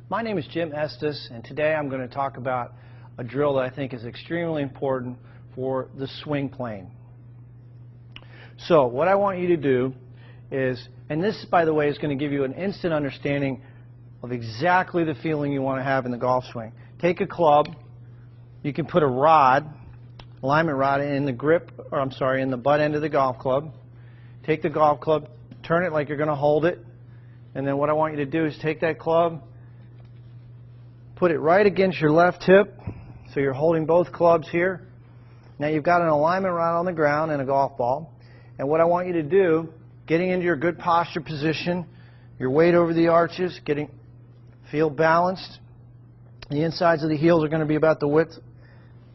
My name is Jim Estes, and today I'm going to talk about a drill that I think is extremely important for the swing plane. So what I want you to do is, and this, by the way, is going to give you an instant understanding of exactly the feeling you want to have in the golf swing. Take a club. You can put a rod, alignment rod, in the grip, or I'm sorry, in the butt end of the golf club. Take the golf club, turn it like you're going to hold it, and then what I want you to do is take that club, put it right against your left hip, so you're holding both clubs here. Now you've got an alignment rod on the ground and a golf ball, and what I want you to do, getting into your good posture position, your weight over the arches, feel balanced. The insides of the heels are going to be about the width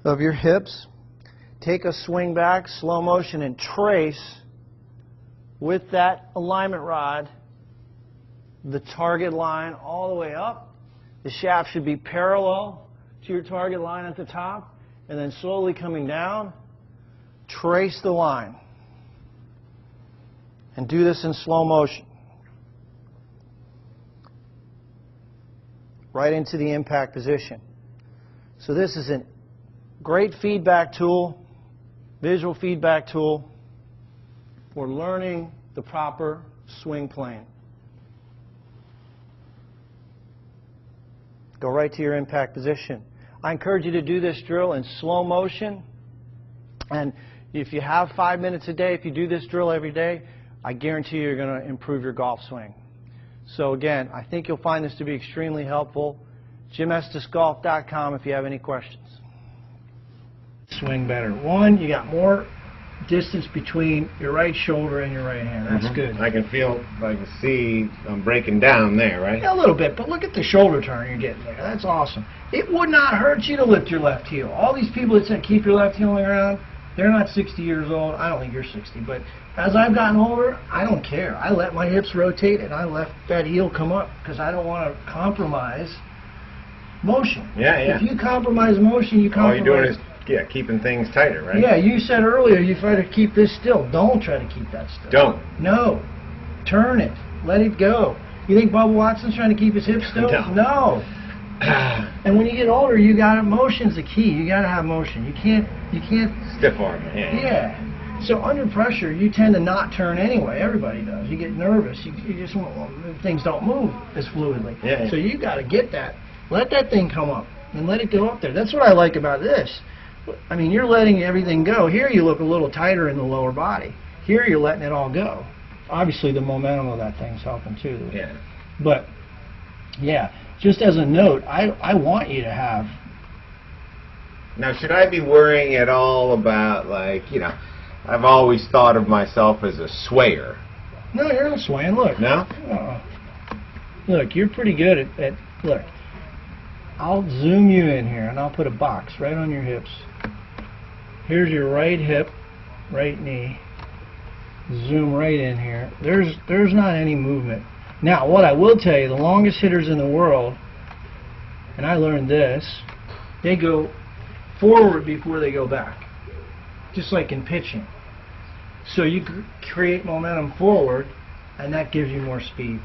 of your hips. Take a swing back, slow motion, and trace with that alignment rod the target line all the way up. The shaft should be parallel to your target line at the top, and then slowly coming down, trace the line. And do this in slow motion. Right into the impact position. So this is a great feedback tool, visual feedback tool for learning the proper swing plane. Go right to your impact position. I encourage you to do this drill in slow motion, and if you have 5 minutes a day, if you do this drill every day, I guarantee you're going to improve your golf swing. So again, I think you'll find this to be extremely helpful. JimEstesGolf.com if you have any questions. Swing better. One, you got more distance between your right shoulder and your right hand. That's good. I can see I'm breaking down there, right? Yeah, a little bit, but look at the shoulder turn you're getting there. That's awesome. It would not hurt you to lift your left heel. All these people that said keep your left heel on the ground, they're not 60 years old. I don't think you're 60, but as I've gotten older, I don't care. I let my hips rotate and I let that heel come up because I don't want to compromise motion. Yeah, yeah. If you compromise motion, you compromise. All you're doing is keeping things tighter, right? Yeah, you said earlier you try to keep this still. Don't try to keep that still. Don't. No. Turn it. Let it go. You think Bubba Watson's trying to keep his hips still? No. And when you get older, you got motion's the key. You got to have motion. You can't stiff arm. Yeah. So under pressure, you tend to not turn anyway. Everybody does. You get nervous. You just things don't move as fluidly. Yeah. So you got to get that. Let that thing come up and let it go up there. That's what I like about this. I mean, you're letting everything go. Here you look a little tighter in the lower body. Here you're letting it all go. Obviously, the momentum of that thing's helping too. Yeah. But yeah, just as a note, I want you to have. Now, should I be worrying at all about, I've always thought of myself as a swayer. No, you're not swaying. Look. No? Look, you're pretty good at look. I'll zoom you in here, and I'll put a box right on your hips. Here's your right hip, right knee. Zoom right in here. There's not any movement. Now, what I will tell you, the longest hitters in the world, and I learned this, they go forward before they go back, just like in pitching. So you create momentum forward, and that gives you more speed.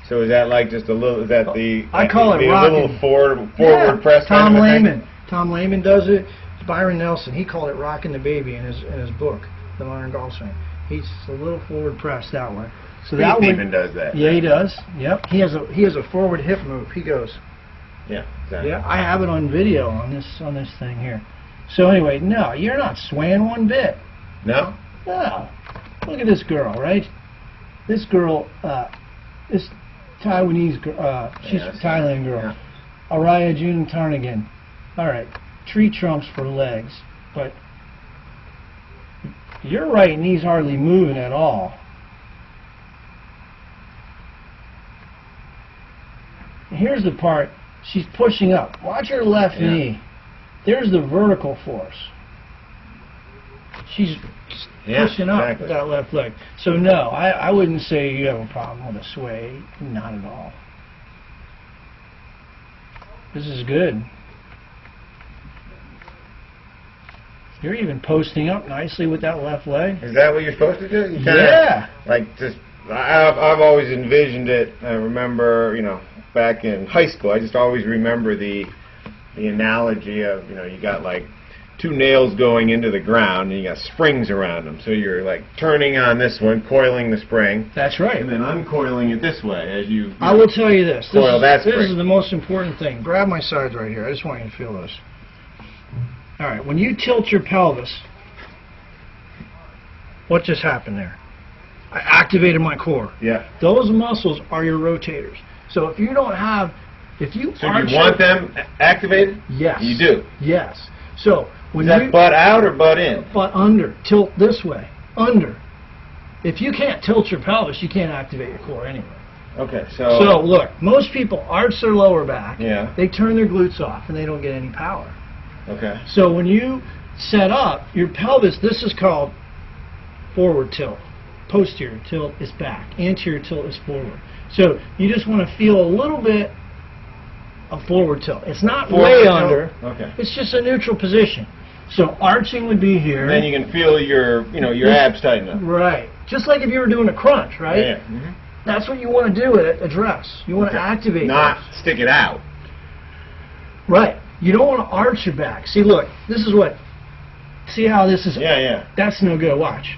So is that like just a little? Is that the? I call it rocking. A little forward press. Tom Lehman. Tom Lehman does it. Byron Nelson. He called it "rocking the baby" in his book, The Modern Golf Swing. He's a little forward press that way. So that one even does that. Yeah, he does. Yep. He has a forward hip move. He goes. Yeah. Exactly. Yeah. I have it on video on this thing here. So anyway, no, you're not swaying one bit. No. No. Look at this girl, right? This girl, this Taiwanese girl, she's a Thailand girl. Yeah. Araya June Tarnigan. All right, tree trunks for legs, but your right knee's hardly moving at all. And here's the part, she's pushing up. Watch her left knee. There's the vertical force. She's pushing up with that left leg. So no, I wouldn't say you have a problem with a sway. Not at all. This is good. You're even posting up nicely with that left leg. Is that what you're supposed to do? You yeah. Like just I've always envisioned it. I remember, back in high school, I just always remember the analogy of, you got like two nails going into the ground and you got springs around them. So you're like turning on this one, coiling the spring. That's right. And then uncoiling it this way as you I will tell you this. Coil that This spring. is the most important thing. Grab my sides right here. I just want you to feel this. All right. When you tilt your pelvis, what just happened there? I activated my core. Yeah. Those muscles are your rotators. So if you don't have, if you So you want them activated? Yes. You do? Yes. So when Is that you butt out or butt in? butt under, tilt this way, under. If you can't tilt your pelvis, you can't activate your core anyway. Okay, So look, most people arch their lower back. Yeah. They turn their glutes off and they don't get any power. Okay. So when you set up your pelvis, this is called forward tilt. Posterior tilt is back. Anterior tilt is forward. So you just want to feel a little bit of forward tilt. It's not way under. Okay. It's just a neutral position. So arching would be here. And then you can feel your abs tighten up. Right. Just like if you were doing a crunch, right? Yeah. Mm-hmm. That's what you want to do at a dress. You want to activate. Not those. stick it out. Right. You don't want to arch your back. See, look. This is what. See how this is. Yeah, yeah. That's no good. Watch.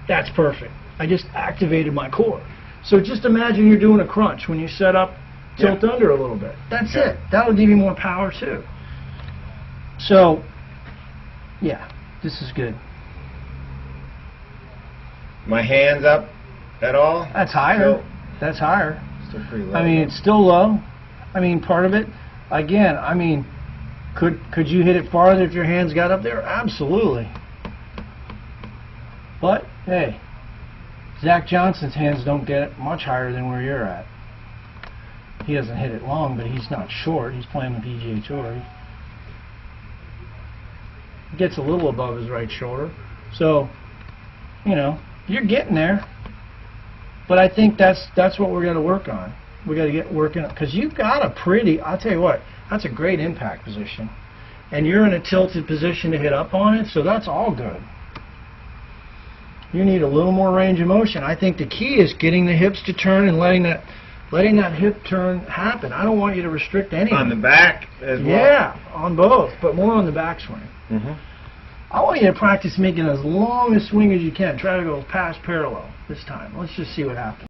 That's perfect. I just activated my core. So just imagine you're doing a crunch when you set up, tilt under a little bit. That's it. That'll give you more power too. So, yeah, this is good. My hands up at all? That's higher. That's higher. Still pretty low. I mean, it's still low. I mean, part of it, again, I mean, could you hit it farther if your hands got up there? Absolutely. But, hey, Zach Johnson's hands don't get much higher than where you're at. He doesn't hit it long, but he's not short. He's playing the PGA Tour. He gets a little above his right shoulder. So, you're getting there. But I think that's what we're going to work on. We got to get working on, because you've got a pretty, I'll tell you what, that's a great impact position. And you're in a tilted position to hit up on it, so that's all good. You need a little more range of motion. I think the key is getting the hips to turn and letting that hip turn happen. I don't want you to restrict anything. On the back as well? Yeah, on both, but more on the backswing. Mm-hmm. I want you to practice making as long a swing as you can. Try to go past parallel this time. Let's just see what happens.